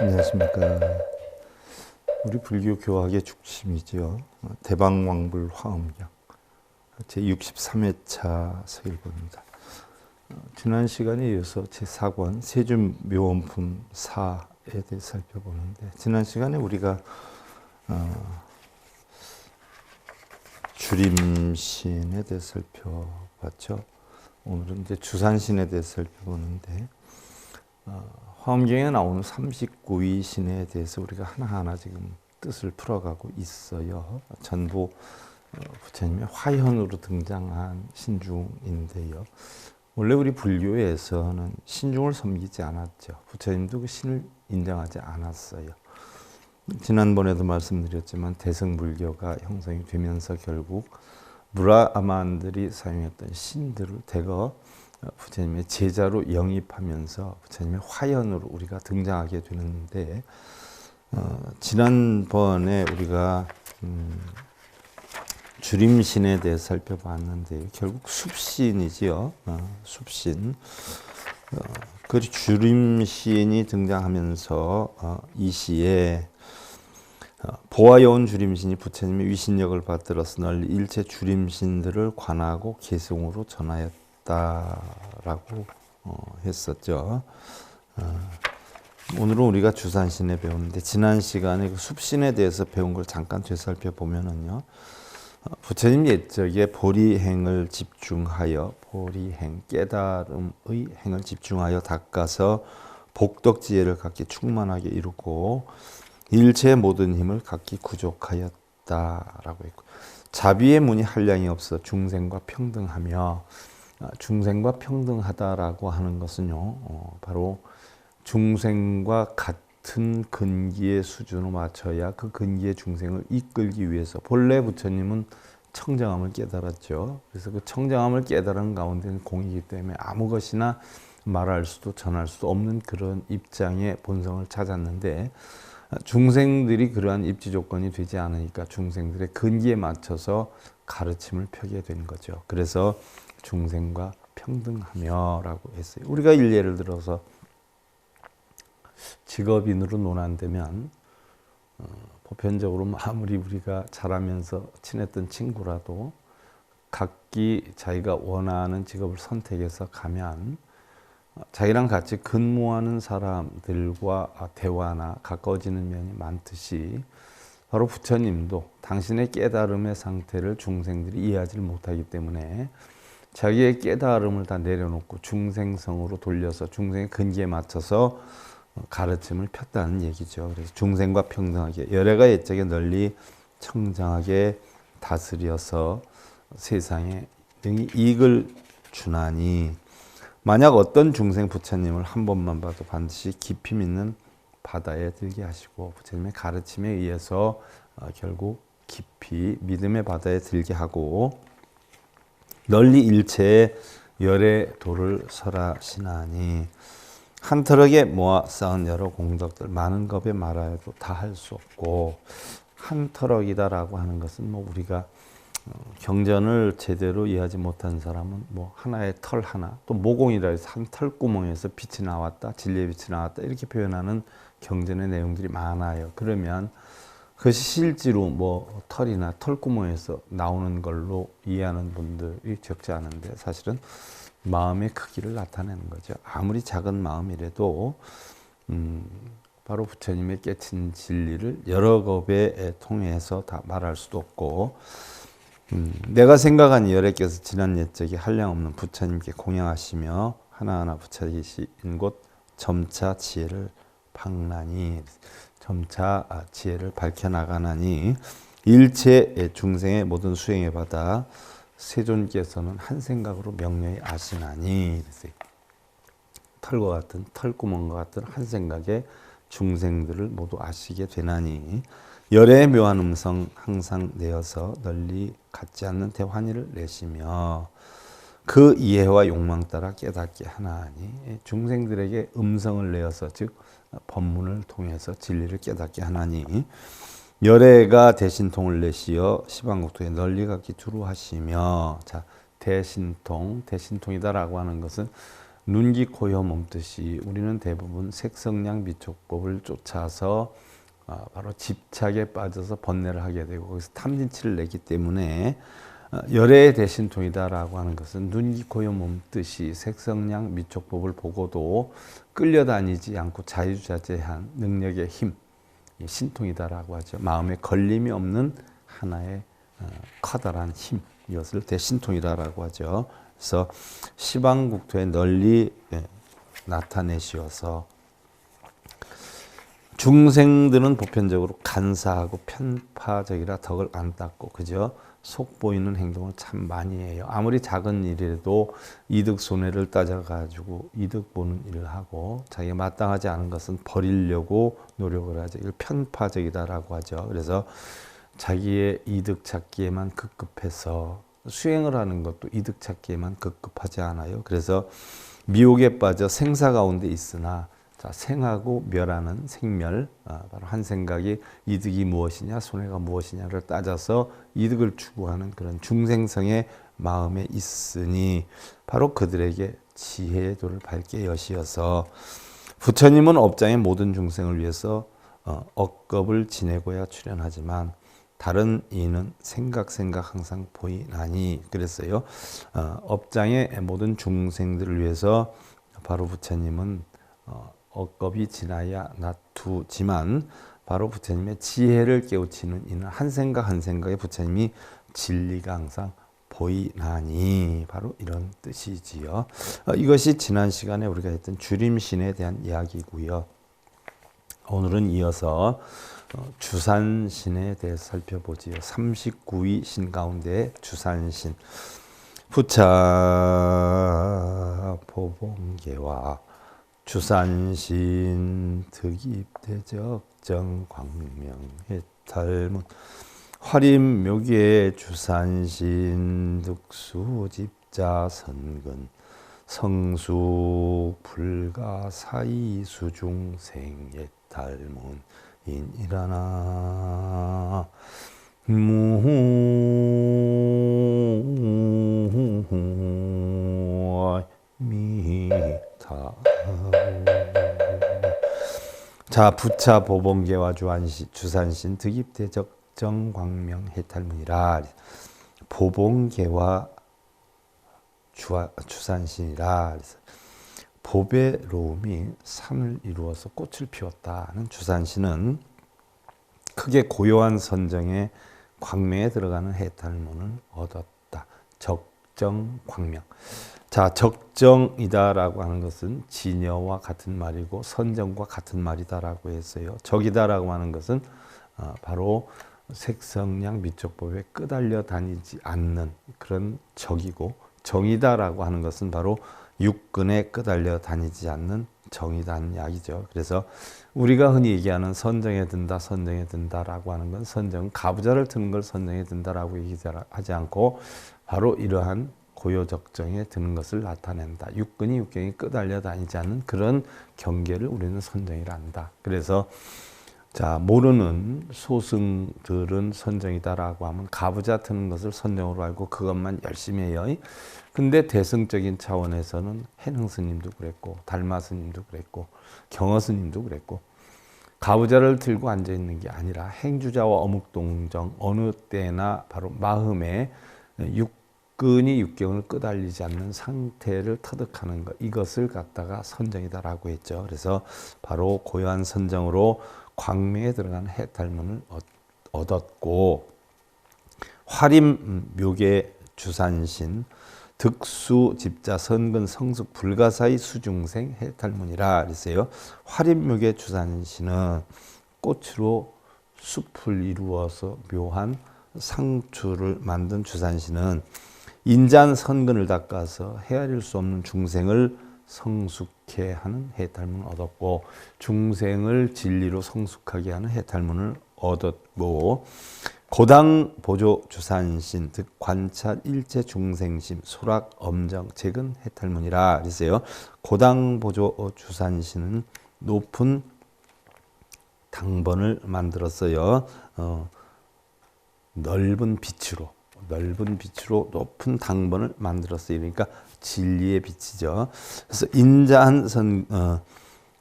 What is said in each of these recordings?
안녕하십니까. 우리 불교 교학의 중심이죠. 대방왕불 화엄경 제63회차 서일보입니다. 지난 시간에 이어서 제4권 세준묘원품 4에 대해 살펴보는데, 지난 시간에 우리가 주림신에 대해 살펴봤죠. 오늘은 이제 주산신에 대해 살펴보는데, 화엄경에 나오는 39위 신에 대해서 우리가 하나하나 지금 뜻을 풀어가고 있어요. 전부 부처님의 화현으로 등장한 신중인데요. 원래 우리 불교에서는 신중을 섬기지 않았죠. 부처님도 그 신을 인정하지 않았어요. 지난번에도 말씀드렸지만 대승불교가 형성이 되면서 결국 브라ಹ만들이 사용했던 신들을 대거 부처님의 제자로 영입하면서 부처님의 화현으로 우리가 등장하게 되는데, 지난번에 우리가 주림신에 대해 살펴봤는데 결국 숲신이지요. 숲신. 그 주림신이 등장하면서 이 시에 보아여운 주림신이 부처님의 위신력을 받들어서 널리 일체 주림신들을 관하고 계승으로 전하였다라고 했었죠. 오늘은 우리가 주산신에 배우는데, 지난 시간에 그 숲신에 대해서 배운 걸 잠깐 되살펴보면은요, 부처님 옛적에 보리행을 집중하여, 보리행 깨달음의 행을 집중하여 닦아서 복덕지혜를 각기 충만하게 이루고 일체 모든 힘을 각기 구족하였다라고 했고, 자비의 문이 한량이 없어 중생과 평등하며, 중생과 평등하다라고 하는 것은요, 바로 중생과 같은 근기의 수준으로 맞춰야 그 근기의 중생을 이끌기 위해서, 본래 부처님은 청정함을 깨달았죠. 그래서 그 청정함을 깨달은 가운데는 공이기 때문에 아무 것이나 말할 수도 전할 수도 없는 그런 입장의 본성을 찾았는데, 중생들이 그러한 입지 조건이 되지 않으니까 중생들의 근기에 맞춰서 가르침을 펴게 된 거죠. 그래서 중생과 평등하며라고 했어요. 우리가 예를 들어서 직업인으로 논한다면, 보편적으로 아무리 우리가 자라면서 친했던 친구라도 각기 자기가 원하는 직업을 선택해서 가면 자기랑 같이 근무하는 사람들과 대화나 가까워지는 면이 많듯이, 바로 부처님도 당신의 깨달음의 상태를 중생들이 이해하지 못하기 때문에 자기의 깨달음을 다 내려놓고 중생성으로 돌려서 중생의 근기에 맞춰서 가르침을 폈다는 얘기죠. 그래서 중생과 평등하게, 열애가 옛적에 널리 청정하게 다스려서 세상에 능히 이익을 주나니, 만약 어떤 중생 부처님을 한 번만 봐도 반드시 깊이 믿는 바다에 들게 하시고, 부처님의 가르침에 의해서 결국 깊이 믿음의 바다에 들게 하고 널리 일체의 열의 도를 설하시나니, 한 트럭에 모아 쌓은 여러 공덕들 많은 겁에 말하여도 다 할 수 없고, 한 트럭이다라고 하는 것은 우리가 경전을 제대로 이해하지 못한 사람은 하나의 털 하나, 또 모공이라 해서 한 털구멍에서 빛이 나왔다, 진리의 빛이 나왔다 이렇게 표현하는 경전의 내용들이 많아요. 그러면 그것이 실제로 털이나 털구멍에서 나오는 걸로 이해하는 분들이 적지 않은데, 사실은 마음의 크기를 나타내는 거죠. 아무리 작은 마음이라도 바로 부처님의 깨친 진리를 여러 겁에 통해서 다 말할 수도 없고, 내가 생각한 열애께서 지난 옛적에 한량없는 부처님께 공양하시며 하나하나 부처이신 곳 점차 지혜를 박나니, 점차 지혜를 밝혀나가나니, 일체 중생의 모든 수행에 받아 세존께서는 한 생각으로 명료히 아시나니, 털과 같은, 털구멍과 같은 한 생각에 중생들을 모두 아시게 되나니, 열애의 묘한 음성 항상 내어서 널리 갖지 않는 대환희를 내시며 그 이해와 욕망 따라 깨닫게 하나니, 중생들에게 음성을 내어서, 즉 법문을 통해서 진리를 깨닫게 하나니, 열애가 대신통을 내시어 시방국토에 널리 갖기 두루 하시며. 자, 대신통이다라고 하는 것은 눈기 코혀 몸뜻이 우리는 대부분 색성량 미촉법을 쫓아서 바로 집착에 빠져서 번뇌를 하게 되고 거기서 탐진치를 내기 때문에 열애의 대신통이다라고 하는 것은 눈기 코여 몸뜻이 색성량 미촉법을 보고도 끌려다니지 않고 자유자재한 능력의 힘, 신통이다라고 하죠. 마음에 걸림이 없는 하나의 커다란 힘, 이것을 대신통이다라고 하죠. 그래서 시방국토에 널리 나타내시어서 중생들은 보편적으로 간사하고 편파적이라 덕을 안 닦고 그저 속 보이는 행동을 참 많이 해요. 아무리 작은 일이라도 이득 손해를 따져가지고 이득 보는 일을 하고 자기가 마땅하지 않은 것은 버리려고 노력을 하죠. 이걸 편파적이다라고 하죠. 그래서 자기의 이득 찾기에만 급급해서 수행을 하는 것도 이득 찾기에만 급급하지 않아요. 그래서 미혹에 빠져 생사 가운데 있으나 생하고 멸하는 생멸, 바로 한 생각이 이득이 무엇이냐 손해가 무엇이냐를 따져서 이득을 추구하는 그런 중생성의 마음에 있으니 바로 그들에게 지혜의 도를 밝게 여시어서 부처님은 업장의 모든 중생을 위해서 억겁을 지내고야 출연하지만 다른 이는 생각 항상 보이나니 그랬어요. 업장의 모든 중생들을 위해서 바로 부처님은 억겁이 지나야 놔두지만 바로 부처님의 지혜를 깨우치는 이는 한 생각에 부처님이 진리가 항상 보이나니 바로 이런 뜻이지요. 이것이 지난 시간에 우리가 했던 주림신에 대한 이야기고요. 오늘은 이어서 주산신에 대해서 살펴보지요. 39위 신 가운데 주산신. 부차 보봉계와 주산신 득입대적 정광명해탈문 화림묘계 주산신 득수집자 선근 성숙 불가 사이 수중생예탈문 인이라나 무미타. 자, 부차 보봉계와 주산신 득입대적 정광명해탈문이라. 보봉계와 주산신이라. 보배 로움이 산을 이루어서 꽃을 피웠다는 주산신은 크게 고요한 선정에 광명에 들어가는 해탈문을 얻었다. 적정광명. 자, 적정이다라고 하는 것은 진여와 같은 말이고 선정과 같은 말이다라고 했어요. 적이다라고 하는 것은 바로 색성량 미촉법에 끄달려 다니지 않는 그런 적이고, 정이다라고 하는 것은 바로 육근에 끄달려 다니지 않는 정이다는 이야기죠. 그래서 우리가 흔히 얘기하는 선정에 든다라고 하는 건 선정은 가부좌를 드는 걸 선정에 든다라고 얘기하지 않고 바로 이러한 고요적정에 드는 것을 나타낸다. 육근이 육경에 끄달려 다니지 않는 그런 경계를 우리는 선정이라 한다. 그래서 자, 모르는 소승들은 선정이다라고 하면 가부좌 트는 것을 선정으로 알고 그것만 열심히 해요. 근데 대승적인 차원에서는 해능 스님도 그랬고 달마 스님도 그랬고 경어 스님도 그랬고 가부좌를 들고 앉아 있는 게 아니라 행주자와 어묵동정 어느 때나 바로 마음에 육근이 육경을 끄달리지 않는 상태를 터득하는 것, 이것을 갖다가 선정이다라고 했죠. 그래서 바로 고요한 선정으로 광명에 들어간 해탈문을 얻었고, 화림 묘계 주산신 득수 집자 선근 성숙 불가사의 수중생 해탈문이라 그랬어요. 화림 묘계 주산신은 꽃으로 숲을 이루어서 묘한 상추를 만든 주산신은 인자한 선근을 닦아서 헤아릴 수 없는 중생을 성숙해 하는 해탈문을 얻었고, 중생을 진리로 성숙하게 하는 해탈문을 얻었고, 고당 보조 주산신 즉 관찰 일체 중생심 소락 엄정 재근 해탈문이라 그랬어요. 고당 보조 주산신은 높은 당번을 만들었어요. 넓은 빛으로 넓은 빛으로 높은 당번을 만들었어요. 그러니까 진리의 빛이죠. 그래서 인자한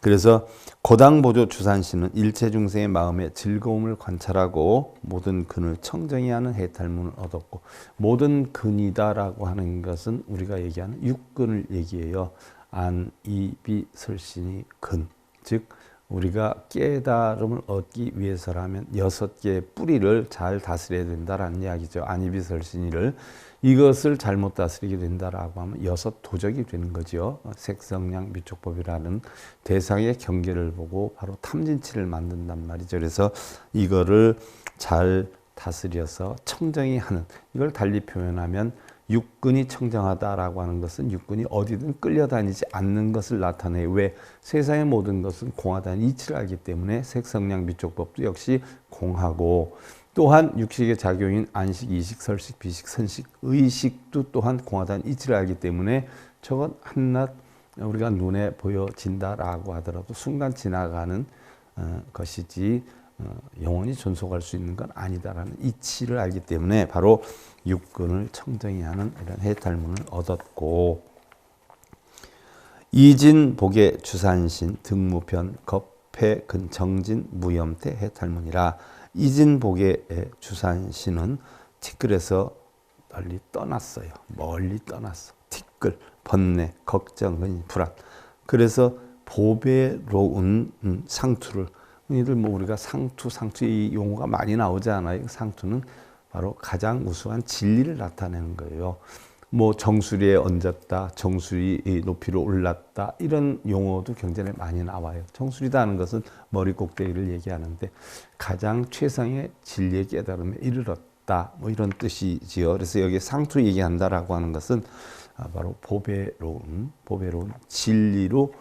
그래서 고당보조 주산신은 일체 중생의 마음의 즐거움을 관찰하고 모든 근을 청정히 하는 해탈문을 얻었고, 모든 근이다라고 하는 것은 우리가 얘기하는 육근을 얘기해요. 안, 이, 비, 설신이 근, 즉 우리가 깨달음을 얻기 위해서라면 6개의 뿌리를 잘 다스려야 된다라는 이야기죠. 안이비설신이를, 이것을 잘못 다스리게 된다라고 하면 6 도적이 되는 거죠. 색성량 미촉법이라는 대상의 경계를 보고 바로 탐진치를 만든단 말이죠. 그래서 이거를 잘 다스려서 청정히 하는, 이걸 달리 표현하면 육근이 청정하다라고 하는 것은 육근이 어디든 끌려다니지 않는 것을 나타내요. 왜? 세상의 모든 것은 공하다는 이치를 알기 때문에 색성량 미촉법도 역시 공하고, 또한 육식의 작용인 안식, 이식, 설식, 비식, 선식, 의식도 또한 공하다는 이치를 알기 때문에 저건 한낱 우리가 눈에 보여진다라고 하더라도 순간 지나가는 것이지 영원히 존속할 수 있는 건 아니다라는 이치를 알기 때문에 바로 육근을 청정히 하는 이런 해탈문을 얻었고, 이진 복의 주산신 등무편 겁해 근정진 무염태 해탈문이라. 이진 복의 주산신은 티끌에서 멀리 떠났어요. 멀리 떠났어. 티끌, 번뇌, 걱정, 불안. 그래서 보배로운 상투를, 흔히들 뭐 우리가 상투 이 용어가 많이 나오지 않아요. 상투는 바로 가장 우수한 진리를 나타내는 거예요. 뭐 정수리에 얹었다, 정수리 높이로 올랐다, 이런 용어도 굉장히 많이 나와요. 정수리다 하는 것은 머리 꼭대기를 얘기하는데 가장 최상의 진리의 깨달음에 이르렀다, 뭐 이런 뜻이지요. 그래서 여기 상투 얘기한다라고 하는 것은 바로 보배로운 진리로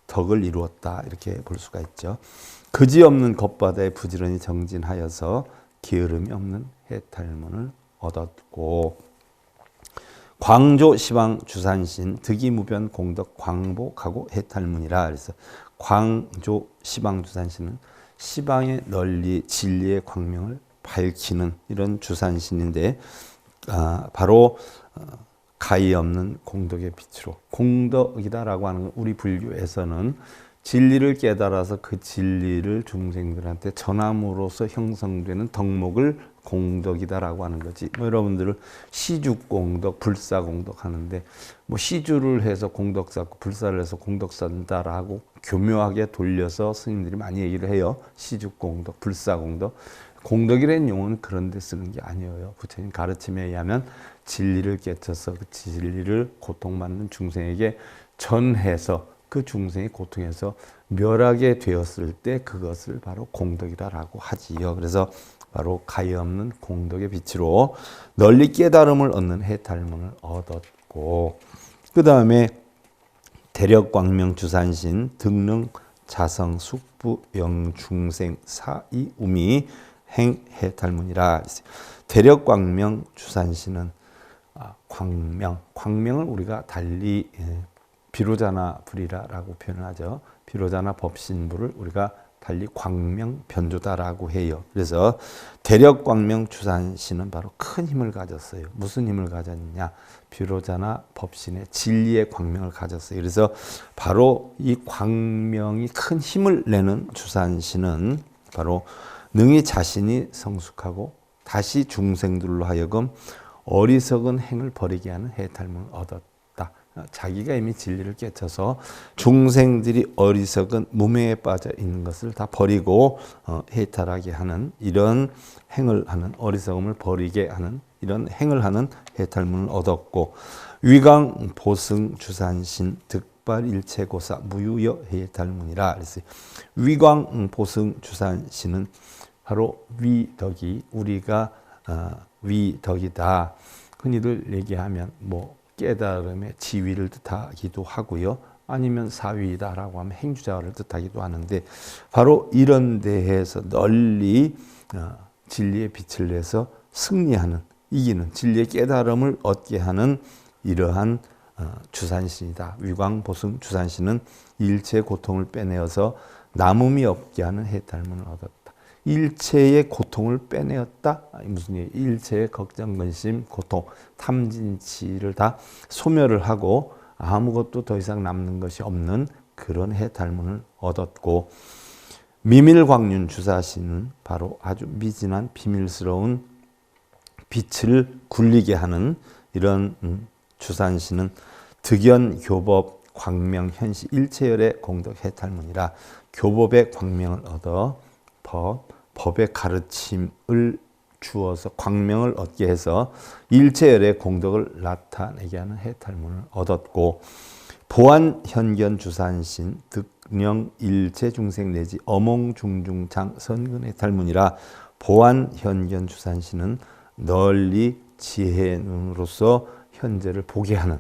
덕을 이루었다, 이렇게 볼 수가 있죠. 그지없는 겉바다에 부지런히 정진하여서 게으름이 없는 해탈문을 얻었고, 광조 시방 주산신 득이무변 공덕 광복하고 해탈문이라. 그래서 광조 시방 주산신은 시방의 널리 진리의 광명을 밝히는 이런 주산신인데, 바로 가히 없는 공덕의 빛으로, 공덕이다라고 하는 건 우리 불교에서는 진리를 깨달아서 그 진리를 중생들한테 전함으로써 형성되는 덕목을 공덕이다라고 하는 거지. 뭐 여러분들은 시주공덕, 불사공덕 하는데, 뭐 시주를 해서 공덕 쌓고 불사를 해서 공덕 쌓는다라고 교묘하게 돌려서 스님들이 많이 얘기를 해요. 시주공덕, 불사공덕. 공덕이라는 용어는 그런 데 쓰는 게 아니에요. 부처님 가르침에 의하면 진리를 깨쳐서 그 진리를 고통받는 중생에게 전해서 그 중생이 고통에서 멸하게 되었을 때 그것을 바로 공덕이라고 하지요. 그래서 바로 가히 없는 공덕의 빛으로 널리 깨달음을 얻는 해탈문을 얻었고, 그 다음에 대력광명 주산신 등릉 자성 숙부 영중생 사이 우미 행 해탈문이라. 대력광명 주산신은 광명을 우리가 달리 비로자나 불이라라고 표현하죠. 비로자나 법신부를 우리가 달리 광명 변조다라고 해요. 그래서 대력광명 주산신은 바로 큰 힘을 가졌어요. 무슨 힘을 가졌냐? 비로자나 법신의 진리의 광명을 가졌어요. 그래서 바로 이 광명이 큰 힘을 내는 주산신은 바로 능히 자신이 성숙하고 다시 중생들로 하여금 어리석은 행을 버리게 하는 해탈문을 얻었다. 자기가 이미 진리를 깨쳐서 중생들이 어리석은 무명에 빠져 있는 것을 다 버리고 해탈하게 하는 이런 행을 하는, 어리석음을 버리게 하는 이런 행을 하는 해탈문을 얻었고, 위강 보승 주산신 득발 일체고사 무유여 해탈문이라. 그래서 위광 보승 주산신은 바로 위덕이, 우리가 위덕이다. 흔히들 얘기하면 뭐 깨달음의 지위를 뜻하기도 하고요. 아니면 사위다라고 하면 행주자를 뜻하기도 하는데, 바로 이런 데에서 널리 진리의 빛을 내서 승리하는, 이기는, 진리의 깨달음을 얻게 하는 이러한 주산신이다. 위광보승 주산신은 일체 고통을 빼내어서 남음이 없게 하는 해탈문을 얻었다. 일체의 고통을 빼내었다. 무슨 얘기? 일체의 걱정, 근심, 고통, 탐진치를 다 소멸을 하고 아무것도 더 이상 남는 것이 없는 그런 해탈문을 얻었고, 미밀광륜 주사시는 바로 아주 미진한 비밀스러운 빛을 굴리게 하는 이런 주산시는 득연, 교법, 광명, 현시 일체열의 공덕 해탈문이라 교법의 광명을 얻어 법의 가르침을 주어서 광명을 얻게 해서 일체열의 공덕을 나타내게 하는 해탈문을 얻었고, 보안, 현견, 주산신, 득령, 일체 중생 내지 어몽중중장 선근 해탈문이라 보안, 현견, 주산신은 널리 지혜의 눈으로서 현재를 보게 하는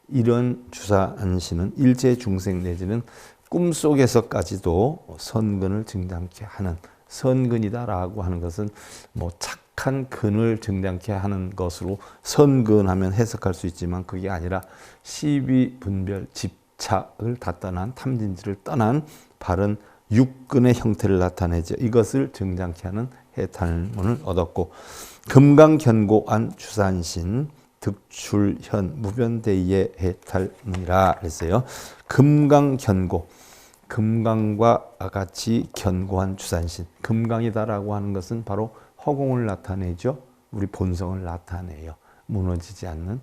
이런 주산신은 일체 중생 내지는 꿈속에서까지도 선근을 증장케 하는, 선근이다라고 하는 것은 뭐 착한 근을 증장케 하는 것으로 선근하면 해석할 수 있지만, 그게 아니라 시비, 분별, 집착을 다 떠난, 탐진지를 떠난 바른 육근의 형태를 나타내죠. 이것을 증장케 하는 해탈문을 얻었고, 금강견고안 주산신 득출현 무변대의 해탈문이라 그랬어요. 금강견고, 금강과 같이 견고한 주산신. 금강이다라고 하는 것은 바로 허공을 나타내죠. 우리 본성을 나타내요. 무너지지 않는,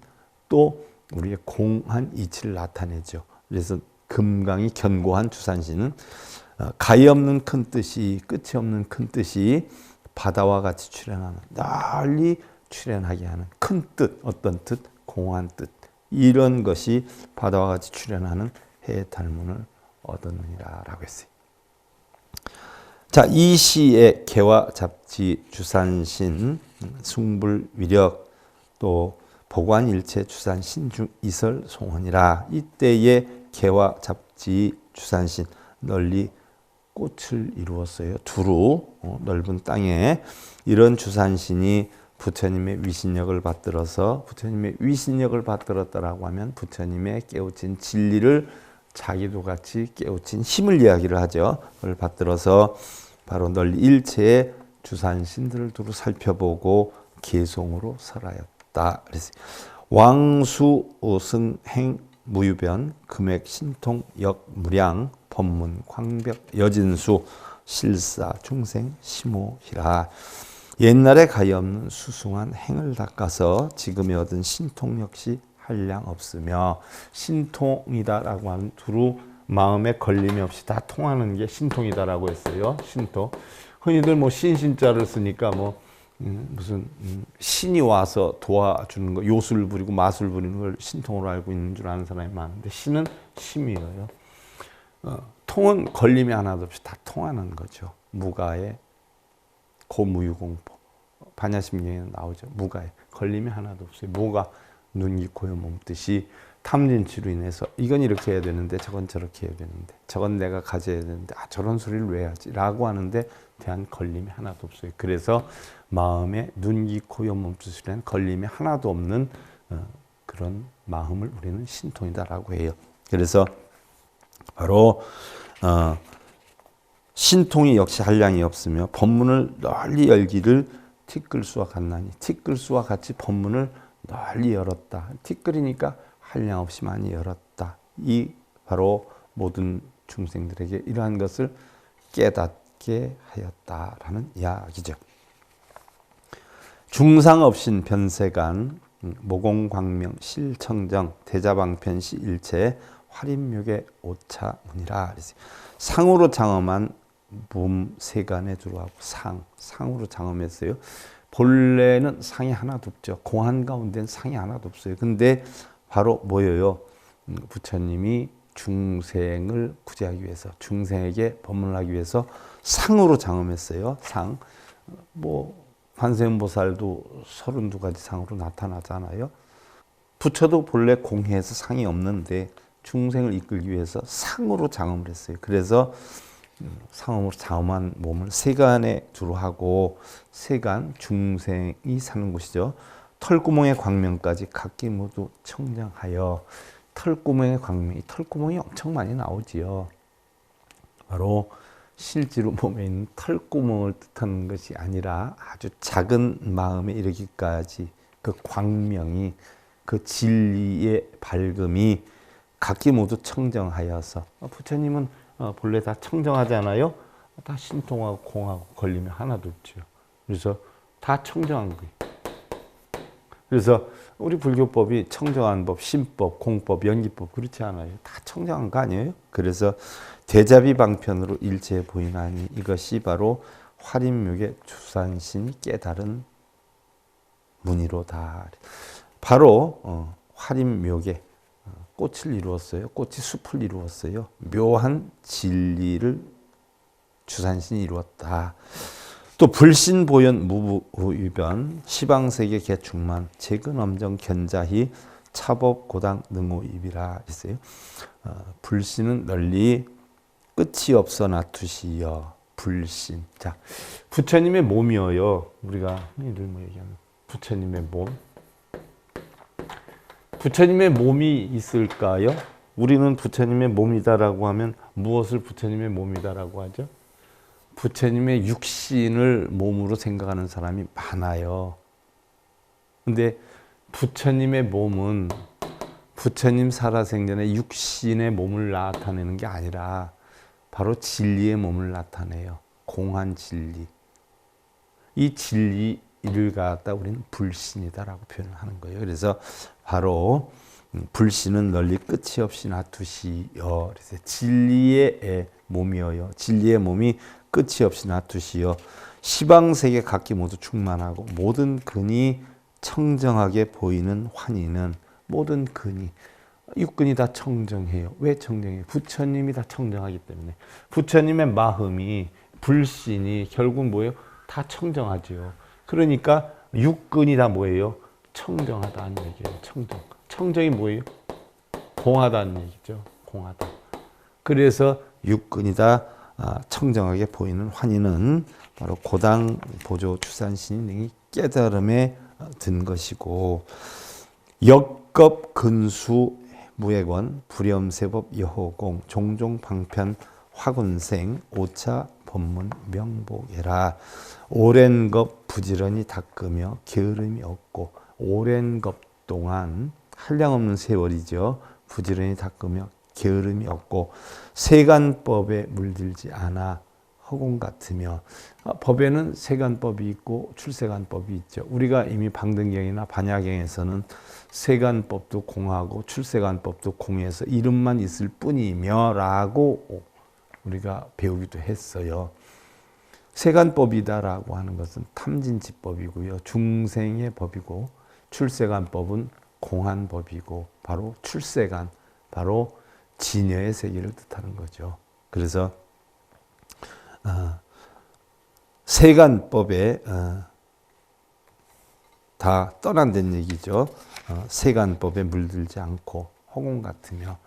또 우리의 공한 이치를 나타내죠. 그래서 금강이 견고한 주산신은 가히 없는 큰 뜻이, 끝이 없는 큰 뜻이 바다와 같이 출현하는, 널리 출현하게 하는 큰 뜻, 어떤 뜻? 공한 뜻. 이런 것이 바다와 같이 출현하는 해탈문을 얻었느니라 라고 했어요. 자, 이 시의 개와 잡지, 주산신, 숭불, 위력, 또 보관일체, 주산, 신중, 이설, 송원이라. 이때의 개와 잡지, 주산신 널리 꽃을 이루었어요. 두루 넓은 땅에 이런 주산신이 부처님의 위신력을 받들어서, 부처님의 위신력을 받들었다라고 하면 부처님의 깨우친 진리를 자기도 같이 깨우친 힘을 이야기를 하죠. 그걸 받들어서 바로 널리 일체의 주산신들을 두루 살펴보고 개송으로 설하였다. 그래서 왕수, 승행, 무유변, 금액, 신통, 역, 무량, 법문, 광벽, 여진수, 실사, 중생, 심오희라. 옛날에 가히 없는 수승한 행을 닦아서 지금에 얻은 신통 역시 한량 없으며, 신통이다라고 하는 두루 마음에 걸림이 없이 다 통하는 게 신통이다라고 했어요. 신통. 흔히들 뭐 신신자를 쓰니까 뭐 무슨 신이 와서 도와주는 거, 요술 부리고 마술 부리는 걸 신통으로 알고 있는 줄 아는 사람이 많은데, 신은 심이에요. 통은 걸림이 하나도 없이 다 통하는 거죠. 무가의 고무유공포, 반야심경에 나오죠. 무가에 걸림이 하나도 없어요. 무가 눈, 귀, 코, 몸 뜻이 탐진치로 인해서 이건 이렇게 해야 되는데 저건 저렇게 해야 되는데 저건 내가 가져야 되는데 저런 소리를 왜 하지? 라고 하는데 대한 걸림이 하나도 없어요. 그래서 마음에 눈, 귀, 코, 몸 뜻이라는 걸림이 하나도 없는 그런 마음을 우리는 신통이다라고 해요. 그래서 바로 신통이 역시 한량이 없으며 법문을 널리 열기를 티끌수와 같나니, 티끌수와 같이 법문을 널리 열었다. 티끌이니까 한량 없이 많이 열었다. 이 바로 모든 중생들에게 이러한 것을 깨닫게 하였다라는 이야기죠. 중상업신 변세간, 모공광명, 실청정, 대자방편시 일체, 화림묘계 오차문이라. 상으로 장엄한 몸세간에 들어가고 상으로 장엄했어요. 본래는 상이 하나도 없죠. 공한 가운데는 상이 하나도 없어요. 근데 바로 뭐예요? 부처님이 중생을 구제하기 위해서, 중생에게 법문을 하기 위해서 상으로 장엄했어요. 상. 뭐 관세음보살도 32가지 상으로 나타나잖아요. 부처도 본래 공해에서 상이 없는데 중생을 이끌기 위해서 상으로 장엄을 했어요. 그래서 상음으로 장엄한 몸을 세간에 두루 하고, 세간 중생이 사는 곳이죠. 털구멍의 광명까지 각기 모두 청정하여. 털구멍의 광명, 이 털구멍이 엄청 많이 나오지요. 바로 실제로 몸에 있는 털구멍을 뜻하는 것이 아니라 아주 작은 마음에 이르기까지 그 광명이, 그 진리의 밝음이 각기 모두 청정하여서, 부처님은 본래 다 청정하잖아요. 다 신통하고 공하고 걸리면 하나도 없죠. 그래서 다 청정한 거예요. 그래서 우리 불교법이 청정한 법, 신법, 공법, 연기법 그렇지 않아요. 다 청정한 거 아니에요? 그래서 대자비 방편으로 일체에 보이나니 이것이 바로 화림묘의 주산신이 깨달은 문의로다. 바로 화림묘의 꽃을 이루었어요. 꽃이 숲을 이루었어요. 묘한 진리를 주산신이 이루었다. 또 불신보연 무부유변 시방세계 개충만 재근엄정 견자히 차법고당 능오입이라 했어요. 불신은 널리 끝이 없어 나투시여. 불신. 자, 부처님의 몸이어요. 우리가 흔히들 뭐 얘기하는 부처님의 몸. 부처님의 몸이 있을까요? 우리는 부처님의 몸이다라고 하면 무엇을 부처님의 몸이다라고 하죠? 부처님의 육신을 몸으로 생각하는 사람이 많아요. 근데 부처님의 몸은 부처님 살아생전에 육신의 몸을 나타내는 게 아니라 바로 진리의 몸을 나타내요. 공한 진리. 이 진리를 갖다 우리는 불신이다라고 표현을 하는 거예요. 그래서 바로 불신은 널리 끝이 없이 놔두시어. 그래서 진리의 몸이어요. 진리의 몸이 끝이 없이 놔두시어. 시방세계 각기 모두 충만하고 모든 근이 청정하게 보이는 환희는, 모든 근이, 육근이 다 청정해요. 왜 청정해요? 부처님이 다 청정하기 때문에. 부처님의 마음이, 불신이 결국 뭐예요? 다 청정하죠. 그러니까 육근이 다 뭐예요? 청정하다는 얘기예요. 청정. 청정이 뭐예요? 공하다는 얘기죠. 공하다. 그래서 육근이 다 청정하게 보이는 환희는 바로 고당 보조 주산신이 능히 깨달음에 든 것이고, 역겁 근수 무액원 불염세법 여호공 종종 방편 화군생 오차 법문 명복해라. 오랜 겁 부지런히 닦으며 게으름이 없고, 오랜 겁 동안 한량없는 세월이죠. 부지런히 닦으며 게으름이 없고 세간법에 물들지 않아 허공 같으며. 법에는 세간법이 있고 출세간법이 있죠. 우리가 이미 방등경이나 반야경에서는 세간법도 공하고 출세간법도 공해서 이름만 있을 뿐이며 라고 우리가 배우기도 했어요. 세간법이다라고 하는 것은 탐진치법이고요. 중생의 법이고, 출세간법은 공한 법이고, 바로 출세간, 바로 진여의 세계를 뜻하는 거죠. 그래서 세간법에 다 떠난다는 얘기죠. 세간법에 물들지 않고 허공 같으며,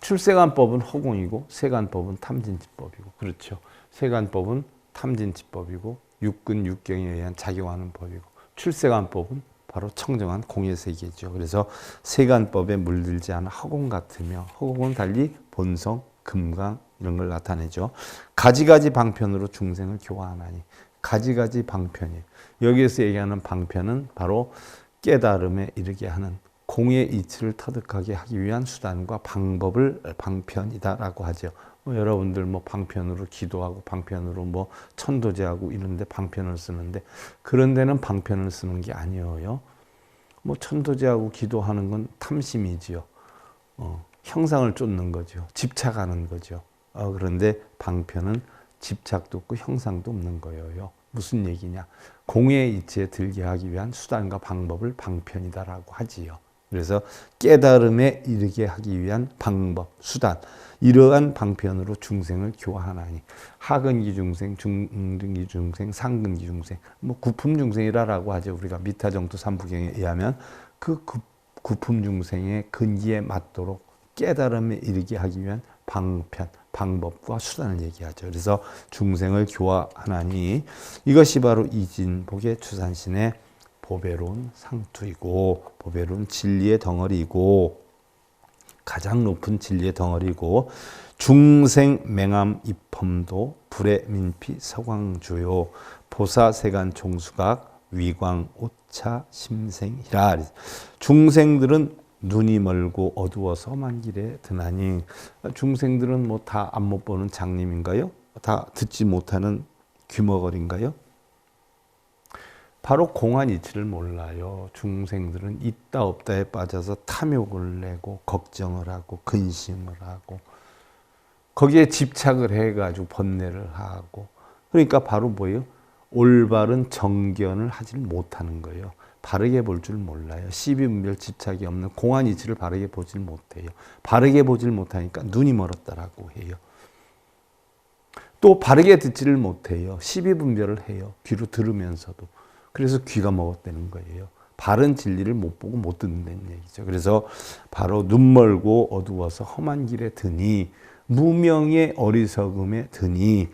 출세간법은 허공이고 세간법은 탐진치법이고, 그렇죠. 세간법은 탐진치법이고 육근 육경에 의한 작용하는 법이고, 출세간법은 바로 청정한 공의 세계죠. 그래서 세간법에 물들지 않아 허공 같으며, 허공은 달리 본성, 금강 이런 걸 나타내죠. 가지가지 방편으로 중생을 교화하나니. 가지가지 방편이에요. 여기에서 얘기하는 방편은 바로 깨달음에 이르게 하는, 공의 이치를 터득하게 하기 위한 수단과 방법을 방편이다라고 하죠. 여러분들 뭐 방편으로 기도하고 방편으로 뭐 천도제하고 이런데 방편을 쓰는데, 그런 데는 방편을 쓰는 게 아니에요. 뭐 천도제하고 기도하는 건 탐심이지요. 형상을 쫓는 거죠. 집착하는 거죠. 그런데 방편은 집착도 없고 형상도 없는 거예요. 무슨 얘기냐? 공의 이치에 들게 하기 위한 수단과 방법을 방편이다라고 하지요. 그래서 깨달음에 이르게 하기 위한 방법, 수단, 이러한 방편으로 중생을 교화하나니. 하근기 중생, 중등기 중생, 상근기 중생, 뭐 구품 중생이라고 하죠. 우리가 미타정토 삼부경에 의하면 그 구품 중생의 근기에 맞도록 깨달음에 이르게 하기 위한 방편, 방법과 수단을 얘기하죠. 그래서 중생을 교화하나니 이것이 바로 이진복의 주산신의 보배로운 상투이고, 보배로운 진리의 덩어리이고, 가장 높은 진리의 덩어리고 중생 맹암 입험도 불의 민피 서광주요 보사 세간 종수각 위광 오차 심생이라. 중생들은 눈이 멀고 어두워서 험한 길에 드나니. 중생들은 뭐 다 안 못 보는 장님인가요? 다 듣지 못하는 귀머거리인가요? 바로 공안 이치를 몰라요. 중생들은 있다 없다에 빠져서 탐욕을 내고 걱정을 하고 근심을 하고 거기에 집착을 해가지고 번뇌를 하고, 그러니까 바로 뭐예요? 올바른 정견을 하지 못하는 거예요. 바르게 볼 줄 몰라요. 시비분별 집착이 없는 공안 이치를 바르게 보질 못해요. 바르게 보질 못하니까 눈이 멀었다라고 해요. 또 바르게 듣지를 못해요. 시비분별을 해요. 귀로 들으면서도. 그래서 귀가 먹었다는 거예요. 바른 진리를 못 보고 못 듣는다는 얘기죠. 그래서 바로 눈 멀고 어두워서 험한 길에 드니 무명의 어리석음에 드니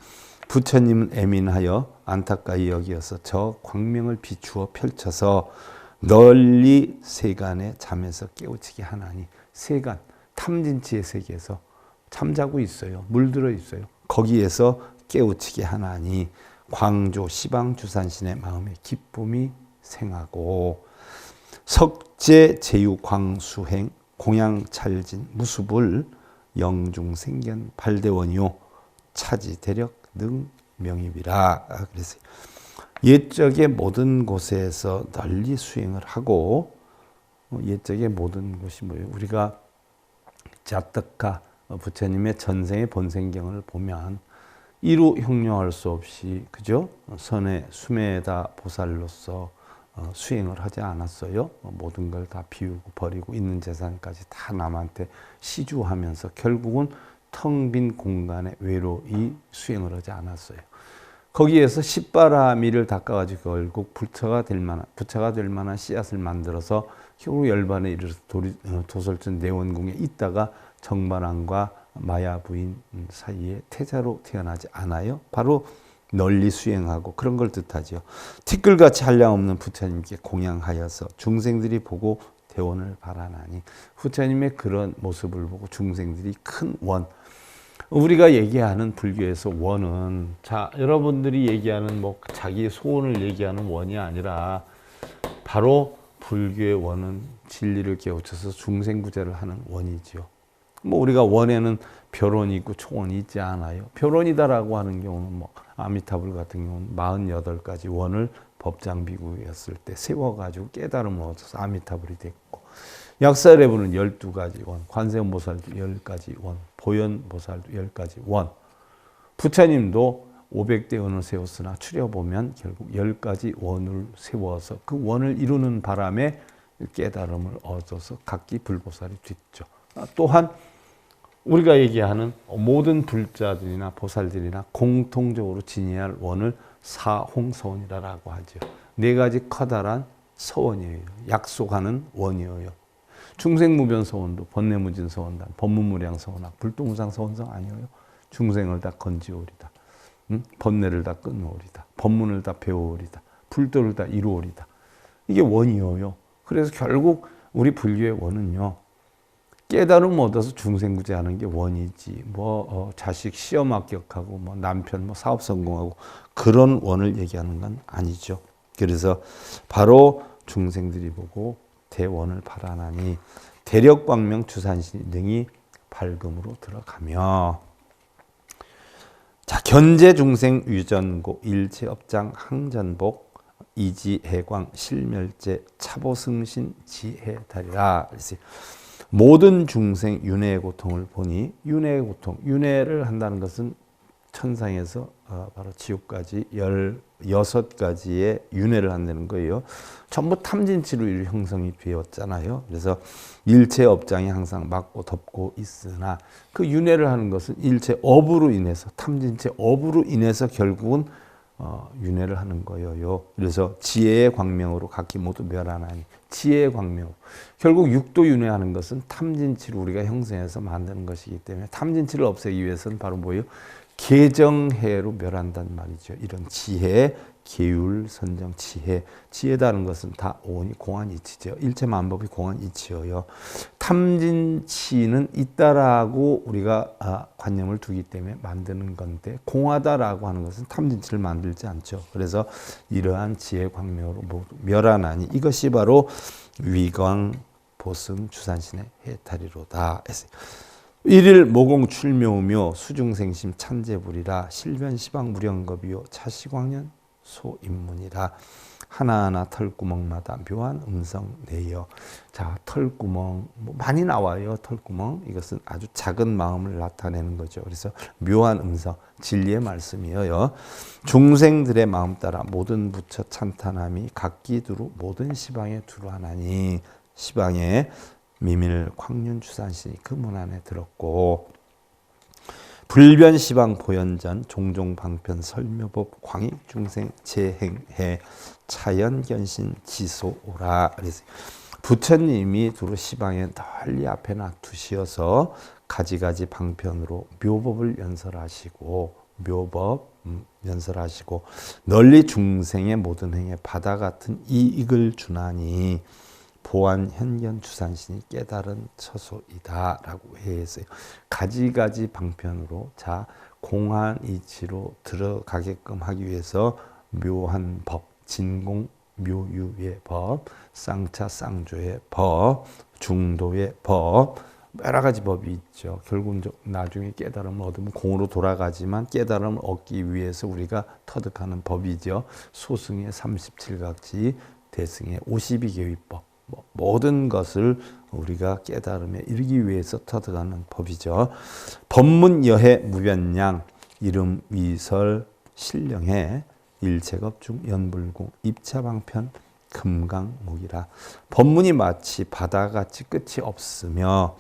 부처님은 애민하여 안타까이 여기어서 저 광명을 비추어 펼쳐서 널리 세간에 잠에서 깨우치게 하나니. 세간, 탐진치의 세계에서 잠자고 있어요. 물들어 있어요. 거기에서 깨우치게 하나니 광조 시방주산신의 마음에 기쁨이 생하고 석제 제유 광수행 공양찰진 무수불 영중생견 발대원이요 차지 대력 능 명입이라. 그래서 옛적의 모든 곳에서 널리 수행을 하고, 옛적의 모든 곳이 뭐예요? 우리가 자떡가 부처님의 전생의 본생경을 보면 이루 형용할 수 없이, 그죠? 선의 수메다 보살로서 수행을 하지 않았어요. 모든 걸 다 비우고 버리고 있는 재산까지 다 남한테 시주하면서 결국은 텅 빈 공간에 외로이 수행을 하지 않았어요. 거기에서 십바라미를 닦아가지고 결국 부처가 될 만한 씨앗을 만들어서 결국 열반에 이르러서 도솔천 내원궁에 있다가 정반왕과 마야 부인 사이에 태자로 태어나지 않아요. 바로 널리 수행하고 그런 걸 뜻하죠. 티끌같이 한량없는 부처님께 공양하여서 중생들이 보고 대원을 바라나니. 부처님의 그런 모습을 보고 중생들이 큰 원, 우리가 얘기하는 불교에서 원은, 자, 여러분들이 얘기하는 뭐 자기 소원을 얘기하는 원이 아니라 바로 불교의 원은 진리를 깨우쳐서 중생구제를 하는 원이죠. 뭐 우리가 원에는 별원이 있고 초원이 있지 않아요. 별원이다라고 하는 경우는 뭐 아미타불 같은 경우는 48가지 원을 법장비구였을 때 세워가지고 깨달음을 얻어서 아미타불이 됐고, 약사레부는 12가지 원, 관세음보살도 10가지 원, 보현보살도 10가지 원, 부처님도 500대 원을 세웠으나 추려보면 결국 10가지 원을 세워서 그 원을 이루는 바람에 깨달음을 얻어서 각기 불보살이 됐죠. 또한 우리가 얘기하는 모든 불자들이나 보살들이나 공통적으로 지녀야 할 원을 사홍서원이라고 하죠. 4가지 커다란 서원이에요. 약속하는 원이에요. 중생무변서원도 번뇌무진서원단, 법문무량서원학, 불동상서원성 아니에요. 중생을 다 건지오리다. 번뇌를 다 끊어오리다. 법문을 다 배워오리다. 불도를 다 이루오리다. 이게 원이에요. 그래서 결국 우리 불교의 원은요, 깨달음 얻어서 중생구제하는 게 원이지, 자식 시험 합격하고 남편 사업 성공하고 그런 원을 얘기하는 건 아니죠. 그래서 바로 중생들이 보고 대원을 바라나니 대력광명 주산신 등이 밝음으로 들어가며, 자, 견제 중생 유전고 일체업장 항전복 이지해광 실멸제 차보승신 지해달이라. 모든 중생 윤회의 고통을 보니, 윤회의 고통, 윤회를 한다는 것은 천상에서 바로 지옥까지 16가지의 윤회를 한다는 거예요. 전부 탐진치로 형성이 되었잖아요. 그래서 일체 업장이 항상 막고 덮고 있으나 그 윤회를 하는 것은 일체 업으로 인해서, 탐진치 업으로 인해서 결국은 윤회를 하는 거예요. 그래서 지혜의 광명으로 각기 모두 멸하나니, 지혜의 광명. 결국 육도 윤회하는 것은 탐진치를 우리가 형성해서 만드는 것이기 때문에 탐진치를 없애기 위해서는 바로 뭐예요? 개정해로 멸한단 말이죠. 이런 지혜의 계율, 선정, 지혜. 지혜다는 것은 다 오온이 공안이치죠. 일체만법이 공안이치여요. 탐진치는 있다라고 우리가 관념을 두기 때문에 만드는 건데, 공하다라고 하는 것은 탐진치를 만들지 않죠. 그래서 이러한 지혜 광명으로 모두 멸하나니 이것이 바로 위광 보승 주산신의 해탈이로다. 일일 모공 출묘며 수중생심 찬재불이라 실변 시방 무령겁이요 차시광년 소인문이라. 하나하나 털구멍마다 묘한 음성 내여. 자, 털구멍 많이 나와요. 털구멍 이것은 아주 작은 마음을 나타내는 거죠. 그래서 묘한 음성 진리의 말씀이에요. 중생들의 마음 따라 모든 부처 찬탄함이 각기 두루 모든 시방에 두루하나니. 시방에 미밀 광륜 주산신이 그 문 안에 들었고, 불변 시방 보현전 종종 방편 설묘법 광익 중생 재행해 차연견신 지소오라. 그래서 부처님이 두루 시방에 널리 앞에 놔두시어서 가지가지 방편으로 묘법을 연설하시고, 묘법 연설하시고 널리 중생의 모든 행에 바다 같은 이익을 주나니 보안 현견 주산신이 깨달은 처소이다라고 했어요. 가지가지 방편으로 자 공한 이치로 들어가게끔 하기 위해서 묘한 법, 진공 묘유의 법, 쌍차 쌍조의 법, 중도의 법, 여러 가지 법이 있죠. 결국은 나중에 깨달음을 얻으면 공으로 돌아가지만 깨달음을 얻기 위해서 우리가 터득하는 법이죠. 소승의 37각지, 대승의 52계위법. 모든 것을 우리가 깨달음에 이르기 위해서 터득하는 법이죠. 법문여해 무변양 이름 위설 신령해 일체겁중 연불공 입차방편 금강목이라. 법문이 마치 바다같이 끝이 없으며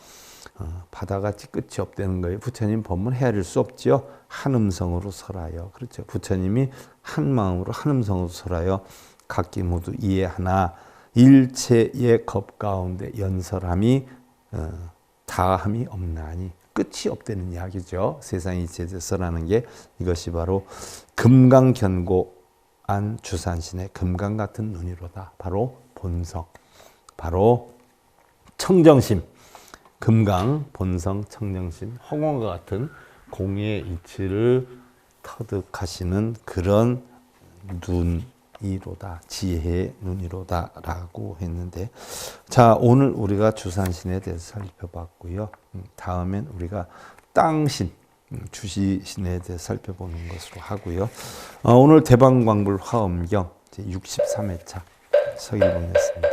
바다같이 끝이 없다는 거예요. 부처님 법문 헤아릴 수 없죠. 한 음성으로 설하여. 그렇죠. 부처님이 한 마음으로 한 음성으로 설하여 각기 모두 이해하나 일체의 겁 가운데 연설함이 다함이 없나니. 끝이 없다는 이야기죠. 세상 이체에 설하는 게 이것이 바로 금강견고한 주산신의 금강 같은 눈이로다. 바로 본성, 바로 청정심, 금강, 본성, 청정심, 홍원과 같은 공의 이치를 터득하시는 그런 눈이로다, 지혜의 눈이로다 라고 했는데, 자, 오늘 우리가 주산신에 대해서 살펴봤고요. 다음엔 우리가 땅신, 주시신에 대해서 살펴보는 것으로 하고요. 오늘 대방광불 화엄경 제63회차 서일봉이었습니다.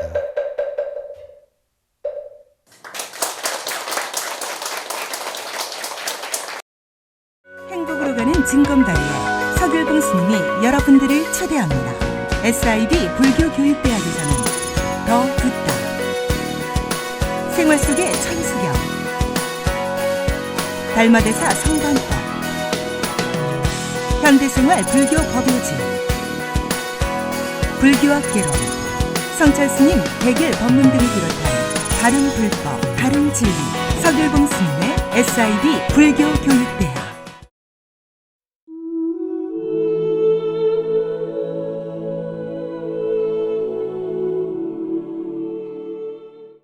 행복으로 가는 징검다리에 서길봉 스님이 여러분들을 초대합니다. SIB 불교교육대학에서는 더 듣다, 생활 속의 천수경, 달마대사 성관법, 현대생활 불교 법요지, 불교학개론, 성찰스님 백일 법문 등을 비롯한 다른 불법, 다른 진리, 서길봉 스님의 SIB 불교교육대학